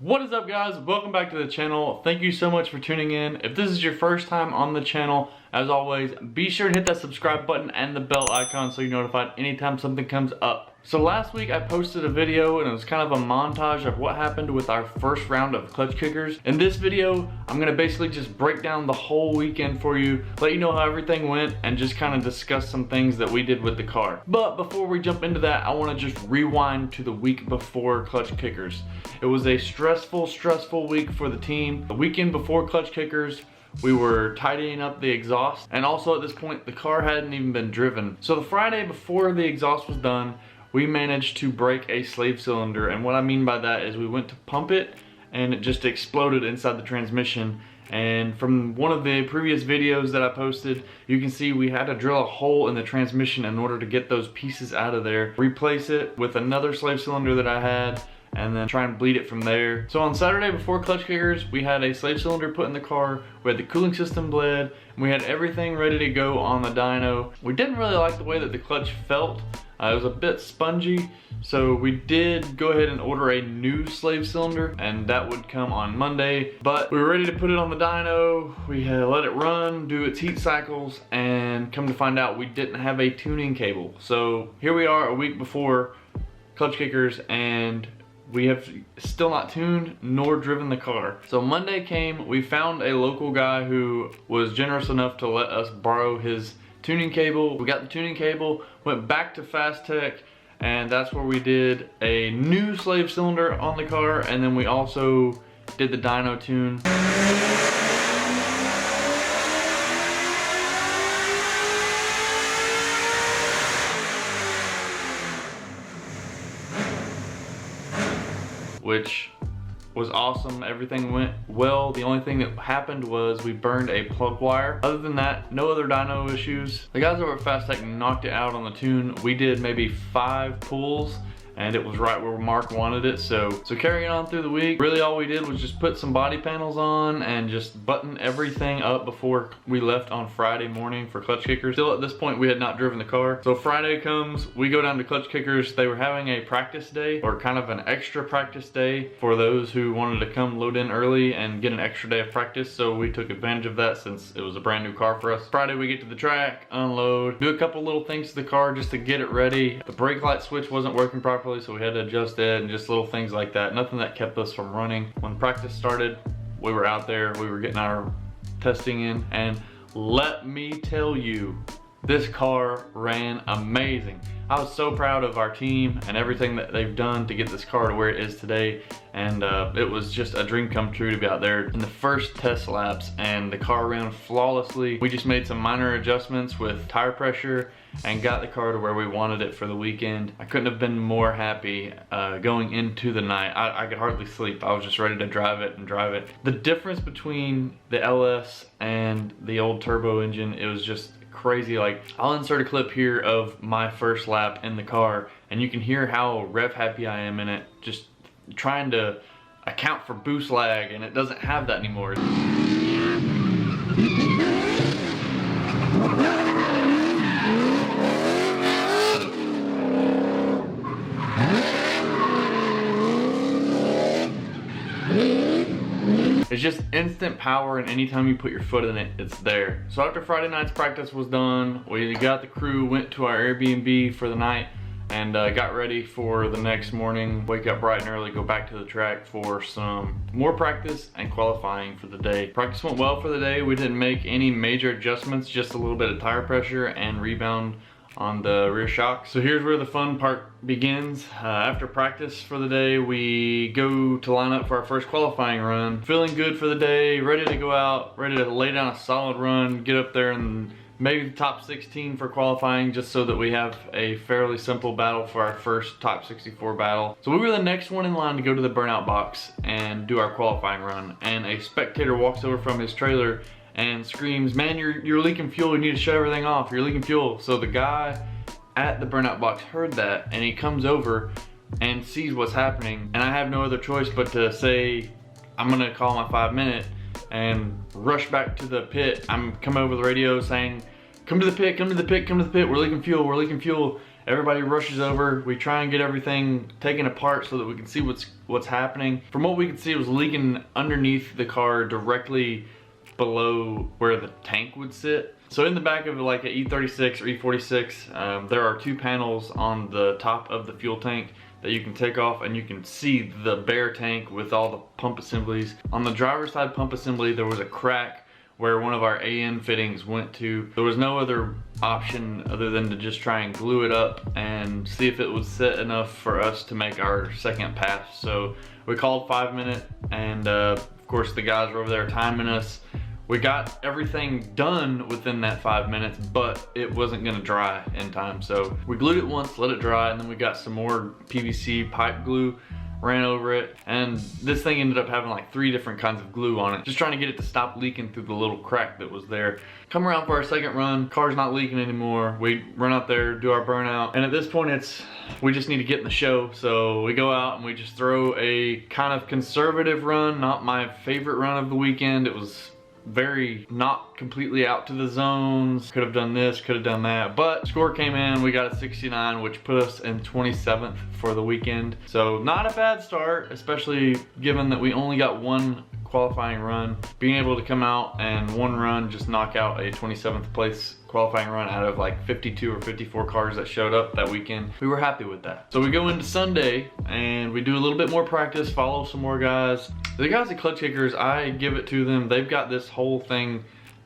What is up, guys? Welcome back to the channel. Thank you so much for tuning in. If this is your first time on the channel, as always, be sure to hit that subscribe button and the bell icon so you're notified anytime something comes up. So last week I posted a video and it was kind of a montage of what happened with our first round of clutch kickers. In this video, I'm gonna basically just break down the whole weekend for you, let you know how everything went, and just kind of discuss some things that we did with the car. But before we jump into that, I wanna just rewind to the week before clutch kickers. It was a stressful week for the team. The weekend before clutch kickers, we were tidying up the exhaust, and also at this point the car hadn't even been driven. So the Friday before the exhaust was done, we managed to break a slave cylinder, and what I mean by that is we went to pump it and it just exploded inside the transmission. And from one of the previous videos that I posted, you can see we had to drill a hole in the transmission in order to get those pieces out of there, replace it with another slave cylinder that I had, and then try and bleed it from there. So on Saturday before clutch kickers, we had a slave cylinder put in the car, we had the cooling system bled, and we had everything ready to go on the dyno. We didn't really like the way that the clutch felt. It was a bit spongy, so we did go ahead and order a new slave cylinder, and that would come on Monday. But we were ready to put it on the dyno, we had let it run, do its heat cycles, and come to find out we didn't have a tuning cable. So here we are a week before clutch kickers, and we have still not tuned nor driven the car. So Monday came, we found a local guy who was generous enough to let us borrow his tuning cable. We got the tuning cable, went back to Fast Tech, and that's where we did a new slave cylinder on the car, and then we also did the dyno tune. Which was awesome. Everything went well. The only thing that happened was we burned a plug wire. Other than that, no other dyno issues. The guys over at Fast Tech knocked it out on the tune. We did maybe 5 pulls, and it was right where Mark wanted it. So carrying on through the week, really all we did was just put some body panels on and just button everything up before we left on Friday morning for clutch kickers. Still at this point, we had not driven the car. So Friday comes, we go down to clutch kickers. They were having a practice day, or kind of an extra practice day for those who wanted to come load in early and get an extra day of practice. So we took advantage of that since it was a brand new car for us. Friday we get to the track, unload, do a couple little things to the car just to get it ready. The brake light switch wasn't working properly, so we had to adjust it, and just little things like that. Nothing that kept us from running. When practice started, we were out there, we were getting our testing in, and let me tell you, this car ran amazing. I was so proud of our team and everything that they've done to get this car to where it is today, and it was just a dream come true to be out there in the first test laps, and the car ran flawlessly. We just made some minor adjustments with tire pressure and got the car to where we wanted it for the weekend. I couldn't have been more happy going into the night. I could hardly sleep. I was just ready to drive it and drive it. The difference between the LS and the old turbo engine, it was just crazy. Like, I'll insert a clip here of my first lap in the car, and you can hear how rev happy I am in it, just trying to account for boost lag, and it doesn't have that anymore. It's just instant power, and anytime you put your foot in it, it's there. So after Friday night's practice was done, we got the crew, went to our Airbnb for the night, and got ready for the next morning. Wake up bright and early, go back to the track for some more practice and qualifying for the day. Practice went well for the day. We didn't make any major adjustments, just a little bit of tire pressure and rebound on the rear shock. So here's where the fun part begins. After practice for the day, we go to line up for our first qualifying run. Feeling good for the day, ready to go out, ready to lay down a solid run, get up there and maybe the top 16 for qualifying, just so that we have a fairly simple battle for our first top 64 battle. So we were the next one in line to go to the burnout box and do our qualifying run, and a spectator walks over from his trailer and screams, "Man, you're leaking fuel, you need to shut everything off, you're leaking fuel." So the guy at the burnout box heard that, and he comes over and sees what's happening, and I have no other choice but to say, I'm gonna call my 5-minute and rush back to the pit. I'm coming over the radio saying, come to the pit, come to the pit, come to the pit, we're leaking fuel, we're leaking fuel. Everybody rushes over. We try and get everything taken apart so that we can see what's happening. From what we could see, it was leaking underneath the car directly below where the tank would sit. So in the back of like an E36 or E46, there are 2 panels on the top of the fuel tank that you can take off, and you can see the bare tank with all the pump assemblies. On the driver's side pump assembly, there was a crack where one of our AN fittings went to. There was no other option other than to just try and glue it up and see if it was set enough for us to make our second pass. So we called 5 minute, and of course the guys were over there timing us. We got everything done within that 5 minutes, but it wasn't gonna dry in time. So we glued it once, let it dry, and then we got some more PVC pipe glue, ran over it, and this thing ended up having like 3 different kinds of glue on it, just trying to get it to stop leaking through the little crack that was there. Come around for our second run, car's not leaking anymore. We run out there, do our burnout, and at this point we just need to get in the show. So we go out and we just throw a kind of conservative run, not my favorite run of the weekend. It was very not completely out to the zones. Could have done this, could have done that, but score came in. We got a 69, which put us in 27th for the weekend. So not a bad start, especially given that we only got 1 qualifying run. Being able to come out and 1 run just knock out a 27th place qualifying run out of like 52 or 54 cars that showed up that weekend. We were happy with that. So we go into Sunday and we do a little bit more practice, follow some more guys. The guys at Klutch Kickers, I give it to them. They've got this whole thing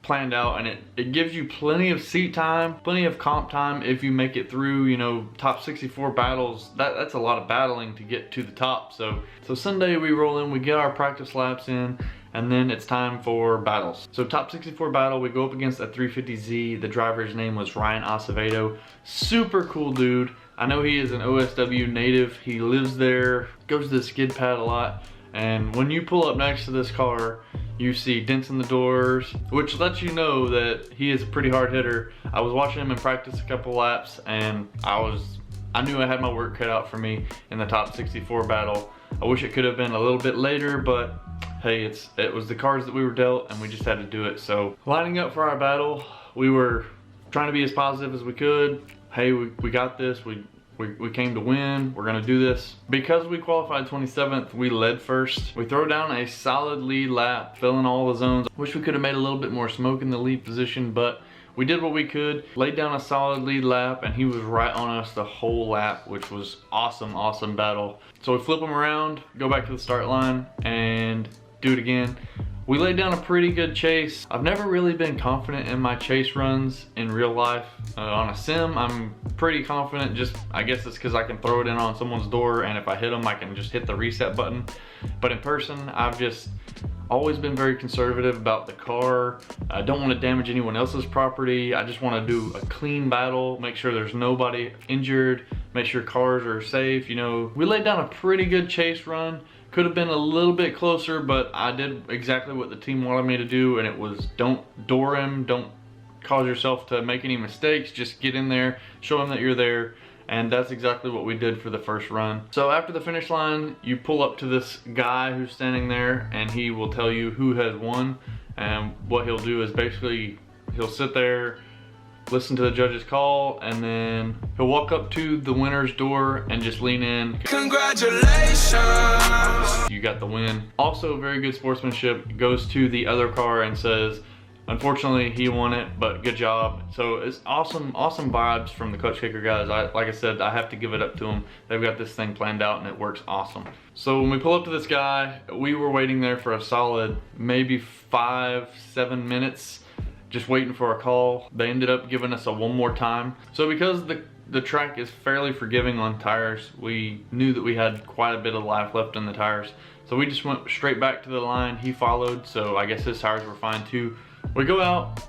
planned out, and it gives you plenty of seat time, plenty of comp time if you make it through, you know, top 64 battles. That's a lot of battling to get to the top. So Sunday we roll in, we get our practice laps in, and then it's time for battles. So top 64 battle, we go up against a 350Z. The driver's name was Ryan Acevedo. Super cool dude. I know he is an OSW native. He lives there, goes to the skid pad a lot. And when you pull up next to this car, you see dents in the doors, which lets you know that he is a pretty hard hitter. I was watching him in practice a couple laps, and I knew I had my work cut out for me in the top 64 battle. I wish it could have been a little bit later, but hey, it was the cards that we were dealt, and we just had to do it. So lining up for our battle, we were trying to be as positive as we could. Hey, we got this. We came to win. We're gonna do this. Because we qualified 27th, we led first. We throw down a solid lead lap, filling all the zones. Wish we could have made a little bit more smoke in the lead position, but we did what we could. Laid down a solid lead lap, and he was right on us the whole lap, which was awesome, awesome battle. So we flip him around, go back to the start line, and do it again. We laid down a pretty good chase. I've never really been confident in my chase runs in real life. On a sim, I'm pretty confident. Just, I guess it's because I can throw it in on someone's door, and if I hit them, I can just hit the reset button. But in person, I've just always been very conservative about the car. I don't want to damage anyone else's property. I just want to do a clean battle, make sure there's nobody injured, make sure cars are safe. You know, we laid down a pretty good chase run. Could have been a little bit closer, but I did exactly what the team wanted me to do, and it was don't door him, don't cause yourself to make any mistakes, just get in there, show him that you're there, and that's exactly what we did for the first run. So after the finish line, you pull up to this guy who's standing there, and he will tell you who has won, and what he'll do is basically he'll sit there, listen to the judge's call, and then he'll walk up to the winner's door and just lean in. Congratulations! You got the win. Also, very good sportsmanship. Goes to the other car and says, unfortunately, he won it, but good job. So it's awesome, awesome vibes from the Klutch Kicker guys. Like I said, I have to give it up to them. They've got this thing planned out, and it works awesome. So when we pull up to this guy, we were waiting there for a solid maybe 5-7 minutes, just waiting for a call. They ended up giving us a one more time. So because the track is fairly forgiving on tires, we knew that we had quite a bit of life left in the tires. So we just went straight back to the line. He followed, so I guess his tires were fine too. We go out,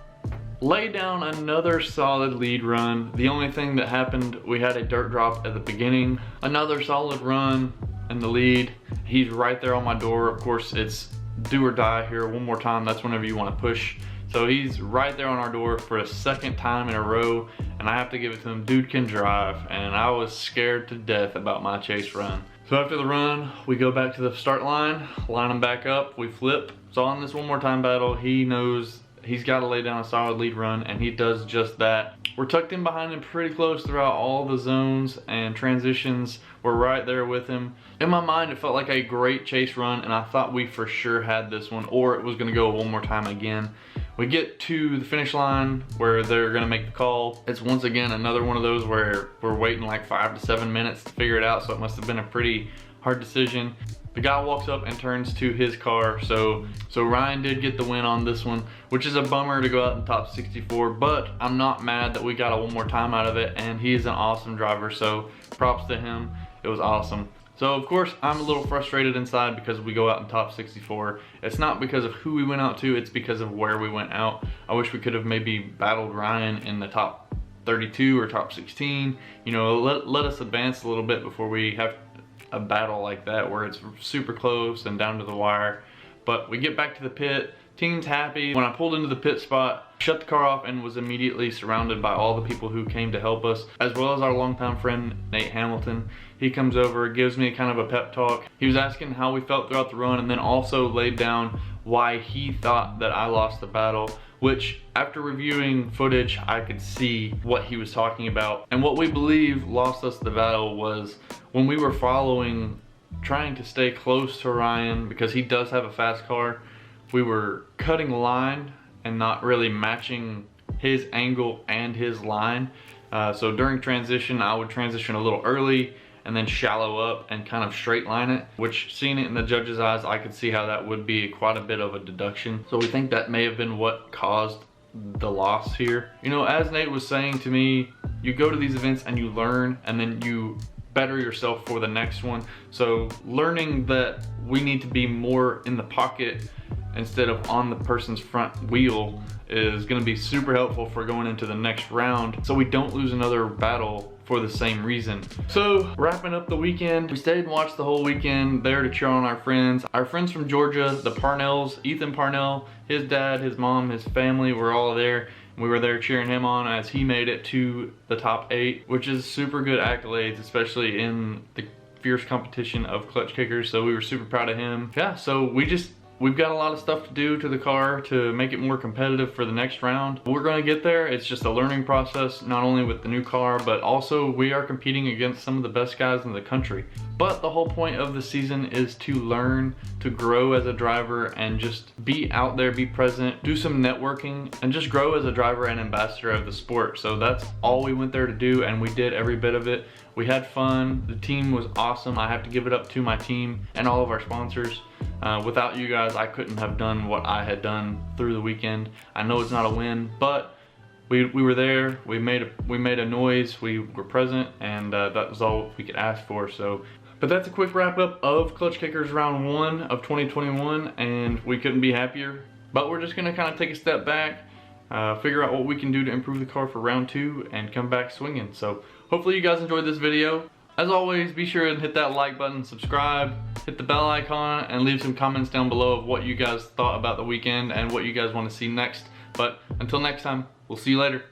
lay down another solid lead run. The only thing that happened, we had a dirt drop at the beginning. Another solid run in the lead. He's right there on my door. Of course, it's do or die here. One more time, that's whenever you want to push. So he's right there on our door for a second time in a row, and I have to give it to him. Dude can drive, and I was scared to death about my chase run. So after the run, we go back to the start line him back up, we flip. So on this one more time battle, he knows he's got to lay down a solid lead run, and he does just that. We're tucked in behind him pretty close throughout all the zones and transitions. We're right there with him. In my mind, it felt like a great chase run, and I thought we for sure had this one, or it was gonna go one more time again. We get to the finish line where they're gonna make the call. It's once again another one of those where we're waiting like 5 to 7 minutes to figure it out, so it must have been a pretty hard decision. The guy walks up and turns to his car, so Ryan did get the win on this one, which is a bummer to go out in top 64, but I'm not mad that we got a one more time out of it, and he's an awesome driver, so props to him. It was awesome. So of course I'm a little frustrated inside because we go out in top 64. It's not because of who we went out to, it's because of where we went out. I wish we could have maybe battled Ryan in the top 32 or top 16. You know, let us advance a little bit before we have a battle like that where it's super close and down to the wire. But we get back to the pit, team's happy. When I pulled into the pit spot, shut the car off and was immediately surrounded by all the people who came to help us, as well as our longtime friend Nate Hamilton. He comes over, gives me kind of a pep talk. He was asking how we felt throughout the run, and then also laid down why he thought that I lost the battle, which after reviewing footage, I could see what he was talking about. And what we believe lost us the battle was when we were following, trying to stay close to Ryan because he does have a fast car. We were cutting line and not really matching his angle and his line. So during transition, I would transition a little early and then shallow up and kind of straight line it, which, seeing it in the judge's eyes, I could see how that would be quite a bit of a deduction. So we think that may have been what caused the loss here. You know, as Nate was saying to me, you go to these events and you learn, and then you better yourself for the next one. So learning that we need to be more in the pocket instead of on the person's front wheel is going to be super helpful for going into the next round, so we don't lose another battle for the same reason. So wrapping up the weekend, we stayed and watched the whole weekend there to cheer on our friends from Georgia, the Parnells. Ethan Parnell, his dad, his mom, his family were all there. We were there cheering him on as he made it to the top 8, which is super good accolades, especially in the fierce competition of Klutch Kickers. So we were super proud of him. Yeah, so we've got a lot of stuff to do to the car to make it more competitive for the next round. We're gonna get there. It's just a learning process, not only with the new car, but also we are competing against some of the best guys in the country. But the whole point of the season is to learn, to grow as a driver, and just be out there, be present, do some networking, and just grow as a driver and ambassador of the sport. So that's all we went there to do, and we did every bit of it. We had fun. The team was awesome. I have to give it up to my team and all of our sponsors. Without you guys, I couldn't have done what I had done through the weekend. I know it's not a win, but we were there. We made a noise. We were present, and that was all we could ask for. So, but that's a quick wrap up of Klutch Kickers Round 1 of 2021, and we couldn't be happier. But we're just gonna kind of take a step back, figure out what we can do to improve the car for round 2, and come back swinging. So hopefully you guys enjoyed this video. As always, be sure and hit that like button, subscribe, hit the bell icon, and leave some comments down below of what you guys thought about the weekend and what you guys want to see next. But until next time, we'll see you later.